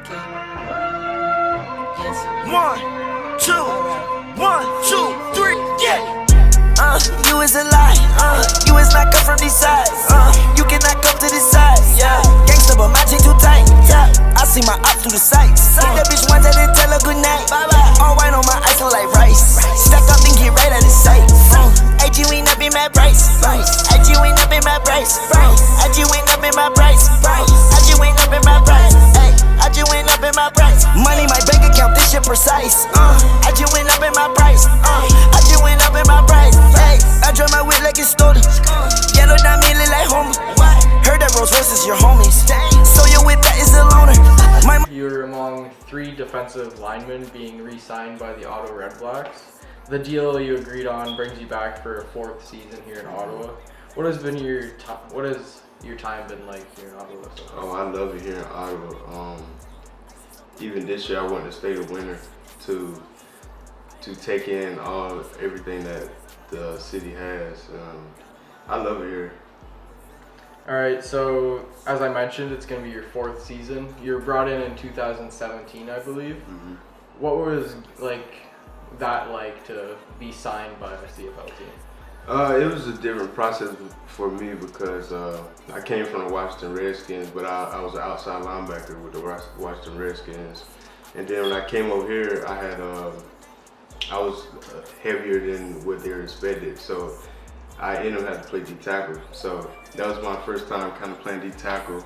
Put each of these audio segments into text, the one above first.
1, 2, 1, 2, 3, yeah. You is a lie, you is not cut from these sides, you cannot come to this side, yeah. Gangsta, but my chain too tight, yeah. I see my op through the sights. That bitch once I didn't tell her good night. All white on my ice look like rice. Stack up and get right out of sight. AG went up in my price. AG went up in my price. AG went up in my price. AG went up in my price. I just went up in my price. Money, my bank account, this shit precise. I just went up in my price. I just went up in my price. Hey, I drove my whip like it's stolen. Yellow diamond look like Homer. Heard that Rolls Royce is your homies. So your whip that is a loner. You're among 3 defensive linemen being re-signed by the Ottawa Redblacks. The deal you agreed on brings you back for a 4th season here in Ottawa. What has your time been like here in Ottawa? Oh, I love it here in Ottawa. Even this year, I wanted to stay the winter to take in everything that the city has. I love it here. All right, so as I mentioned, it's going to be your 4th season. You were brought in 2017, I believe. Mm-hmm. What was that like to be signed by a CFL team? It was a different process for me because I came from the Washington Redskins, but I was an outside linebacker with the Washington Redskins. And then when I came over here, I was heavier than what they were expected. So I ended up having to play D-tackle. So that was my first time kind of playing D-tackle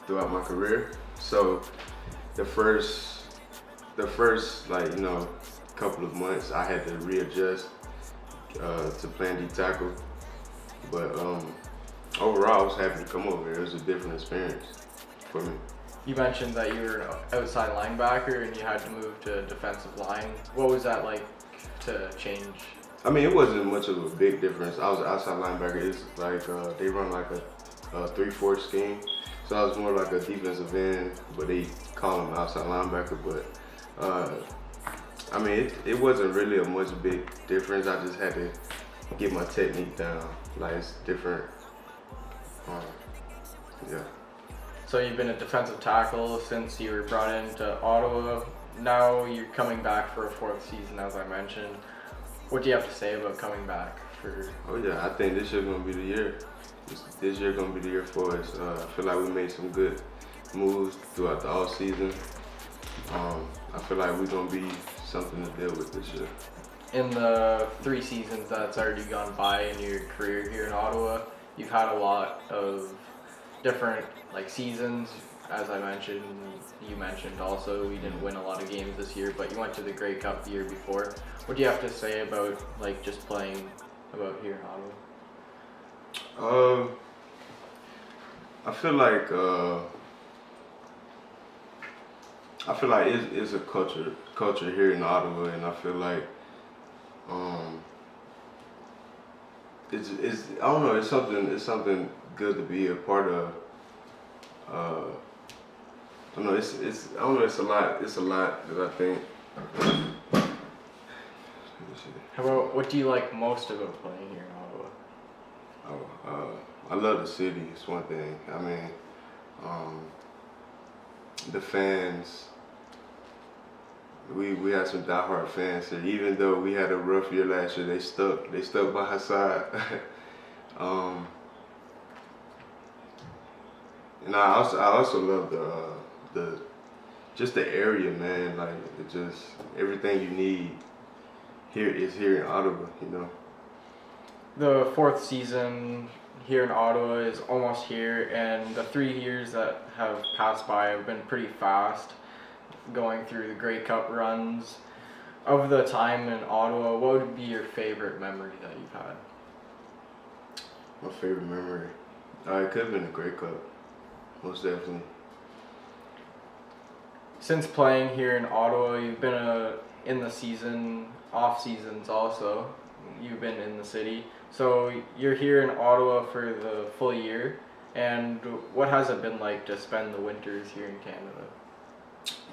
throughout my career. So the first couple of months I had to readjust to playing D-tackle. But overall I was happy to come over here. It was a different experience for me. You mentioned that you were an outside linebacker and you had to move to defensive line. What was that like to change? I mean, it wasn't much of a big difference. I was an outside linebacker. It's like they run like a 3-4 scheme. So I was more like a defensive end, but they call him outside linebacker. But I mean, it wasn't really a much big difference. I just had to get my technique down. Like, it's different. Yeah. So you've been a defensive tackle since you were brought into Ottawa. Now you're coming back for a 4th season, as I mentioned. What do you have to say about coming back for? Oh yeah, I think this year's gonna be the year. This year gonna be the year for us. I feel like we made some good moves throughout the off season. I feel like we're gonna be something to deal with this year. In the 3 seasons that's already gone by in your career here in Ottawa, you've had a lot of different seasons. As I mentioned, you mentioned also we didn't win a lot of games this year, but you went to the Grey Cup the year before. What do you have to say about just playing about here in Ottawa? I feel like it's a culture here in Ottawa, and I feel like it's I don't know, it's something good to be a part of. I don't know, it's a lot that I think. How about, what do you like most about playing here in Ottawa? I love the city. It's one thing. I mean, the fans. We had some diehard fans here. Even though we had a rough year last year, they stuck by our side. And I also love the area, man. Like, it just, everything you need here is here in Ottawa, you know. The 4th season here in Ottawa is almost here, and the 3 years that have passed by have been pretty fast, going through the Grey Cup runs. Of the time in Ottawa, what would be your favorite memory that you've had? My favorite memory? It could have been the Grey Cup, most definitely. Since playing here in Ottawa, you've been in the season, off seasons also. You've been in the city. So you're here in Ottawa for the full year. And what has it been like to spend the winters here in Canada?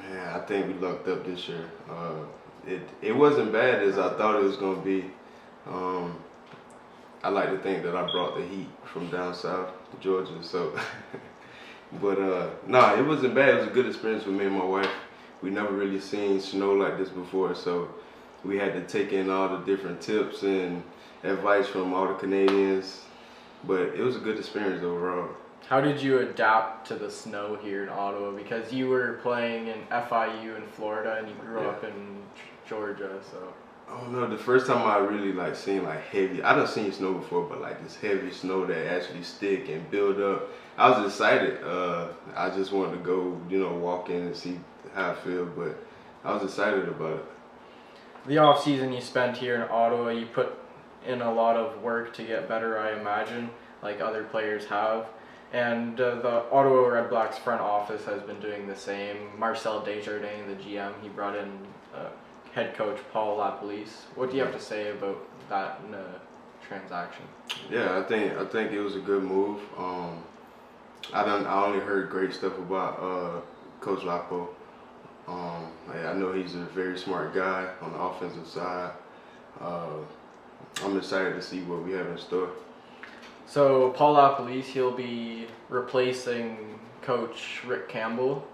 Man, I think we lucked up this year. It wasn't bad as I thought it was going to be. I like to think that I brought the heat from down south to Georgia, so But nah, it wasn't bad. It was a good experience with me and my wife. We never really seen snow like this before, so we had to take in all the different tips and advice from all the Canadians. But it was a good experience overall. How did you adapt to the snow here in Ottawa? Because you were playing in FIU in Florida and you grew up in Georgia, so. I don't know. The first time I really like seen like heavy, I done seen snow before, but like this heavy snow that actually stick and build up. I was excited. I just wanted to go, walk in and see how I feel, but I was excited about it. The off season you spent here in Ottawa, you put in a lot of work to get better, I imagine, like other players have. And the Ottawa Redblacks front office has been doing the same. Marcel Desjardins, the GM, he brought in head coach Paul LaPolice. What do you have to say about that transaction? Yeah, I think it was a good move. I only heard great stuff about Coach Lapo. I know he's a very smart guy on the offensive side. I'm excited to see what we have in store. So Paul LaPolice, he'll be replacing Coach Rick Campbell.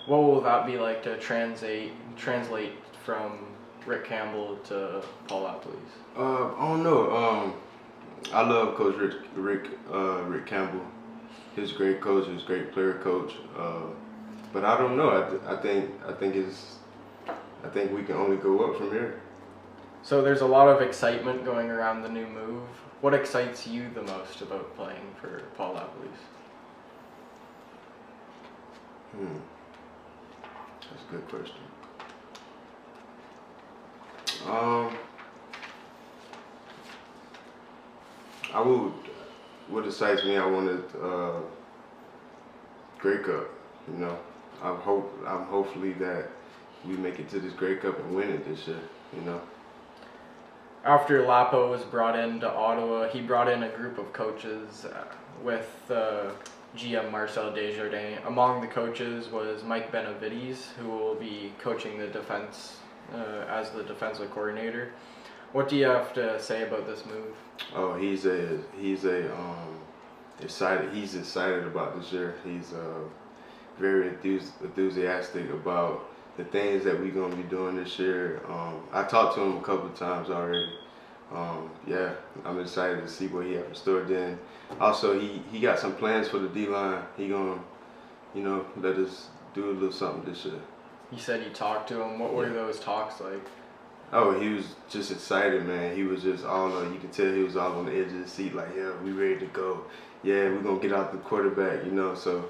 What will that be like to translate from Rick Campbell to Paul LaPolice? I don't know. I love Coach Rick Campbell. He's a great coach. He's a great player coach. But I don't know. I think we can only go up from here. So there's a lot of excitement going around the new move. What excites you the most about playing for Paul LaPolice? That's a good question. What excites me, I wanted Grey Cup. I'm hopefully that we make it to this Grey Cup and win it this year. After Lapo was brought into Ottawa, he brought in a group of coaches with GM Marcel Desjardins. Among the coaches was Mike Benevides, who will be coaching the defense as the defensive coordinator. What do you have to say about this move? Oh, he's excited. He's excited about this year. He's very enthusiastic about the things that we're gonna be doing this year. I talked to him a couple of times already. Yeah, I'm excited to see what he has in store. Then also he got some plans for the D-line. He gonna, let us do a little something this year. You said you talked to him. What were those talks like? Oh, he was just excited, man. He was just you could tell he was all on the edge of the seat, like, yeah, we ready to go. Yeah, we're gonna get out the quarterback, so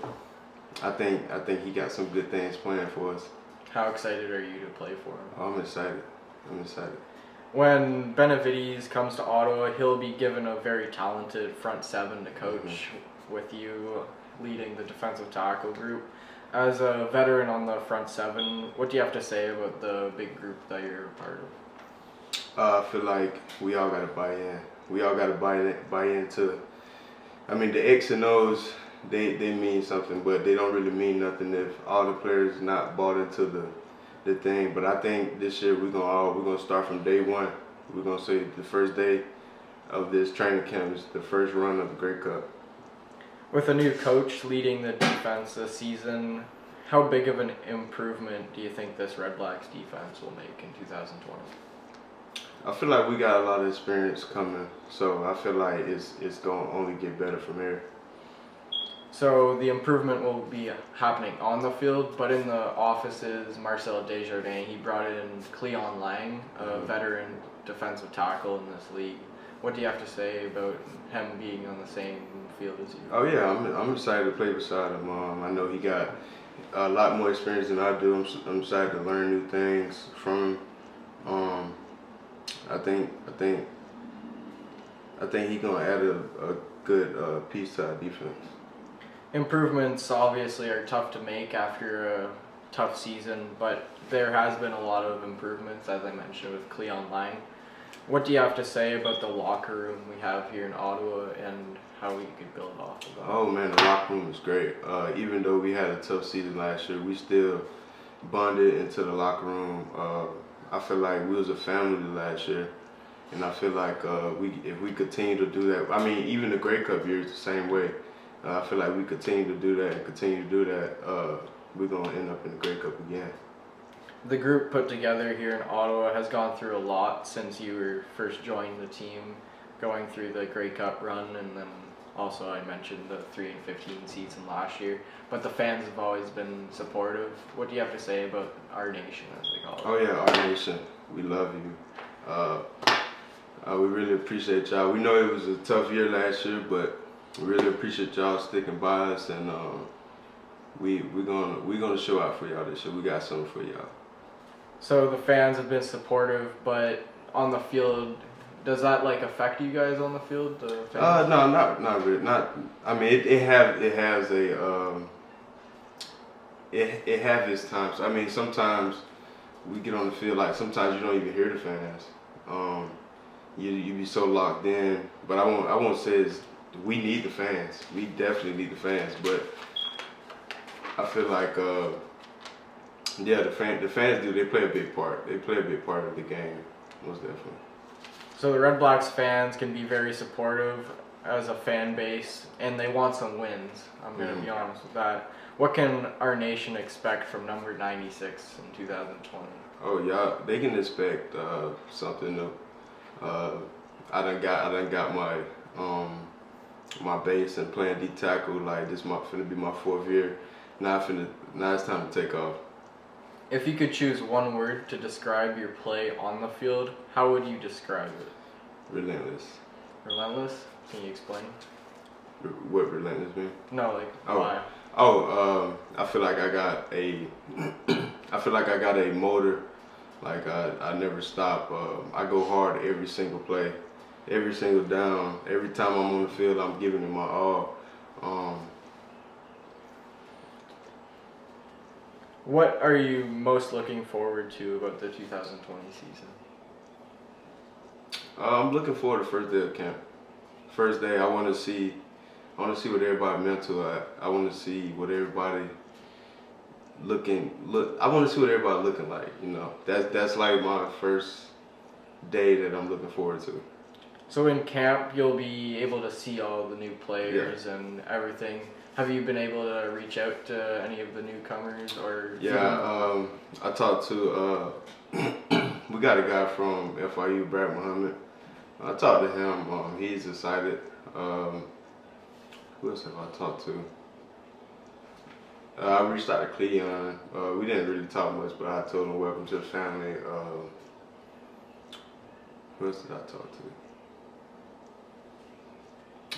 I think he got some good things planned for us. How excited are you to play for him? Oh, I'm excited. When Benevides comes to Ottawa, he'll be given a very talented front seven to coach with you leading the defensive tackle group. As a veteran on the front seven, what do you have to say about the big group that you're a part of? I feel like we all got to buy in. We all got to buy into. The X and O's, they mean something, but they don't really mean nothing if all the players not bought into the thing. But I think this year we're gonna start from day one. We're gonna say the first day of this training camp is the first run of the Grey Cup. With a new coach leading the defense this season, how big of an improvement do you think this Redblacks defense will make in 2020? I feel like we got a lot of experience coming, so I feel like it's going to only get better from here. So the improvement will be happening on the field, but in the offices, Marcel Desjardins, he brought in Cleon Lange, a veteran defensive tackle in this league. What do you have to say about him being on the same field as you? Oh yeah, I'm excited to play beside him. I know he got a lot more experience than I do. I'm excited to learn new things from him. I think he's gonna add a good piece to our defense. Improvements obviously are tough to make after a tough season, but there has been a lot of improvements, as I mentioned, with Cleon Lange. What do you have to say about the locker room we have here in Ottawa and how we could build off of that? Oh man, the locker room is great. Even though we had a tough season last year, we still bonded into the locker room. I feel like we was a family last year, and I feel like if we continue to do that, even the Grey Cup year is the same way. I feel like we continue to do that and continue to do that, we're going to end up in the Grey Cup again. The group put together here in Ottawa has gone through a lot since you were first joining the team, going through the Grey Cup run, and then also I mentioned the 3-15 season last year. But the fans have always been supportive. What do you have to say about our nation, as they call it? Oh yeah, our nation, we love you. We really appreciate y'all. We know it was a tough year last year, but we really appreciate y'all sticking by us, and we're gonna show out for y'all this year. We got something for y'all. So the fans have been supportive, but on the field, does that like affect you guys on the field? The fans? No, not really. Not. I mean, it has its times. I mean, sometimes we get on the field, like sometimes you don't even hear the fans. You be so locked in. But I won't say we need the fans. We definitely need the fans. But I feel like yeah, the fans do. They play a big part. They play a big part of the game, most definitely. So the Redblacks fans can be very supportive as a fan base, and they want some wins. I'm going to be honest with that. What can our nation expect from number 96 in 2020? Oh, y'all, they can expect something new. I done got my base and playing D tackle. Like this, finna be my 4th year. Now it's time to take off. If you could choose one word to describe your play on the field, how would you describe it? Relentless. Relentless? Can you explain? What relentless mean? No, like why? I feel like I got a motor. Like I never stop. I go hard every single play, every single down. Every time I'm on the field, I'm giving it my all. What are you most looking forward to about the 2020 season? I'm looking forward to first day of camp. First day, I want to see what everybody mental at. I want to see what everybody I want to see what everybody looking like. You know, that's like my first day that I'm looking forward to. So in camp, you'll be able to see all the new players and everything. Have you been able to reach out to any of the newcomers or? Yeah, I talked to. We got a guy from FIU, Brad Muhammad. I talked to him. He's excited. Who else have I talked to? I reached out to Cleon. We didn't really talk much, but I told him welcome to the family. Who else did I talk to?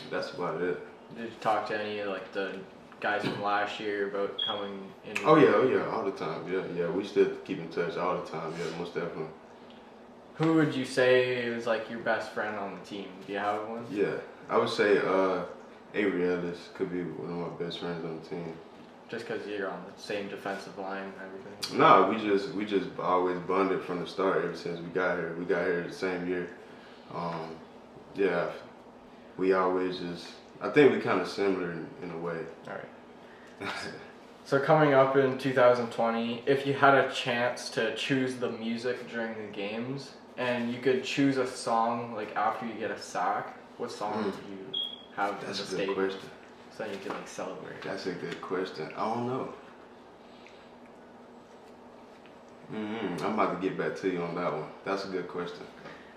That's about it. Did you talk to any of like the guys from last year about coming in? Oh yeah, all the time. Yeah. We still keep in touch all the time. Yeah, most definitely. Who would you say is like your best friend on the team? Do you have one? Yeah, I would say Avery Ellis could be one of my best friends on the team. Just because you're on the same defensive line and everything? No, we just always bonded from the start ever since we got here. We got here the same year. Yeah, we always just. I think we're kind of similar in a way. All right. So coming up in 2020, if you had a chance to choose the music during the games, and you could choose a song like after you get a sack, what song would you have in the stadium? That's a good question. So you can like celebrate. That's a good question. I don't know. I'm about to get back to you on that one. That's a good question.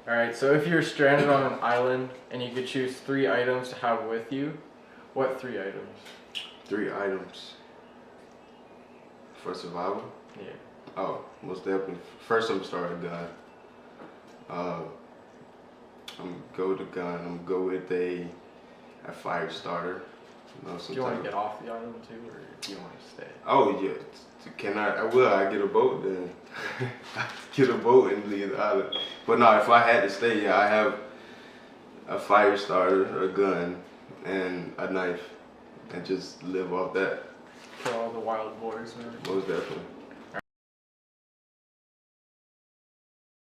All right, so if you're stranded on an island and you could choose 3 items to have with you, what 3 items? 3 items for survival? Yeah. Oh, most definitely. First, I'm gonna start with a gun. I'm gonna go with a gun. I'm gonna go with a fire starter. You know, do you want to get off the island too, or do you want to stay? Oh yeah. Can I get a boat then. Get a boat and leave the island. But no, if I had to stay, yeah, I have a fire starter, a gun, and a knife, and just live off that. Kill all the wild boars and everything. Most definitely.